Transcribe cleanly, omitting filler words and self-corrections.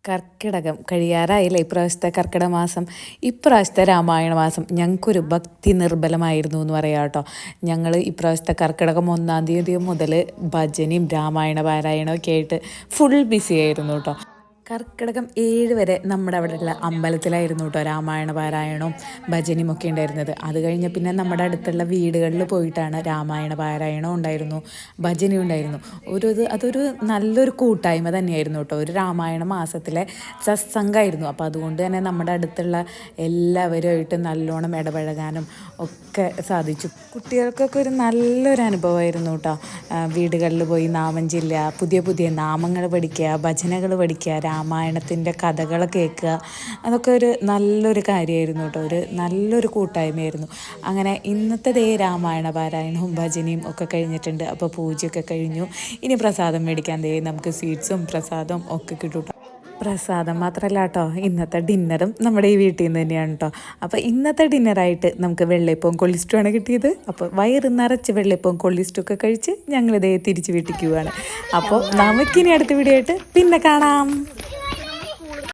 കർക്കിടകം കഴിയാറായില്ലേ ഇപ്രാവശ്യത്തെ കർക്കിടക മാസം. ഇപ്രാവശ്യത്തെ രാമായണ മാസം ഞങ്ങൾക്കൊരു ഭക്തി നിർബലമായിരുന്നു എന്ന് പറയാം കേട്ടോ. ഞങ്ങൾ ഇപ്രാവശ്യത്തെ കർക്കിടകം 1-ാം തീയതി മുതൽ ഭജനയും രാമായണ പാരായണവും ഒക്കെ ആയിട്ട് ഫുൾ ബിസി ആയിരുന്നു കേട്ടോ. കർക്കിടകം 7 വരെ നമ്മുടെ അവിടെയുള്ള അമ്പലത്തിലായിരുന്നു കേട്ടോ രാമായണ പാരായണവും ഭജനയും ഒക്കെ ഉണ്ടായിരുന്നത്. അത് കഴിഞ്ഞ് പിന്നെ നമ്മുടെ അടുത്തുള്ള വീടുകളിൽ പോയിട്ടാണ് രാമായണ പാരായണവും ഉണ്ടായിരുന്നു, ഭജനയും ഉണ്ടായിരുന്നു. അതൊരു നല്ലൊരു കൂട്ടായ്മ തന്നെയായിരുന്നു കേട്ടോ. ഒരു രാമായണ മാസത്തിലെ സത്സംഗമായിരുന്നു. അപ്പോൾ അതുകൊണ്ട് തന്നെ നമ്മുടെ അടുത്തുള്ള എല്ലാവരുമായിട്ട് നല്ലോണം ഇടപഴകാനും ഒക്കെ സാധിച്ചു. കുട്ടികൾക്കൊക്കെ ഒരു നല്ലൊരു അനുഭവമായിരുന്നു കേട്ടോ. വീടുകളിൽ പോയി നാമം ചൊല്ലുക, പുതിയ പുതിയ നാമങ്ങൾ പഠിക്കുക, ഭജനകൾ പഠിക്കുക, രാമായണത്തിൻ്റെ കഥകൾ കേൾക്കുക, അതൊക്കെ ഒരു നല്ലൊരു കാര്യമായിരുന്നു കേട്ടോ. ഒരു നല്ലൊരു കൂട്ടായ്മയായിരുന്നു. അങ്ങനെ ഇന്നത്തെ രാമായണ പാരായണവും ഭജനയും ഒക്കെ കഴിഞ്ഞിട്ടുണ്ട്. അപ്പോൾ പൂജയൊക്കെ കഴിഞ്ഞു. ഇനി പ്രസാദം മേടിക്കാൻ നമുക്ക് സ്വീറ്റ്സും പ്രസാദവും ഒക്കെ കിട്ടും കേട്ടോ. പ്രസാദം മാത്രമല്ല കേട്ടോ, ഇന്നത്തെ ഡിന്നറും നമ്മുടെ ഈ വീട്ടിൽ നിന്ന് തന്നെയാണ് കേട്ടോ. അപ്പോൾ ഇന്നത്തെ ഡിന്നറായിട്ട് നമുക്ക് വെള്ളയപ്പവും കൊള്ളിസ്റ്റുമാണ് കിട്ടിയത്. അപ്പോൾ വയറ് നിറച്ച് വെള്ളയപ്പവും കൊള്ളിസ്റ്റൊക്കെ കഴിച്ച് ഞങ്ങളിതേ തിരിച്ച് വീട്ടിൽ പോവുകയാണ്. അപ്പോൾ നമുക്കിനി അടുത്ത വീഡിയോ ആയിട്ട് പിന്നെ കാണാം.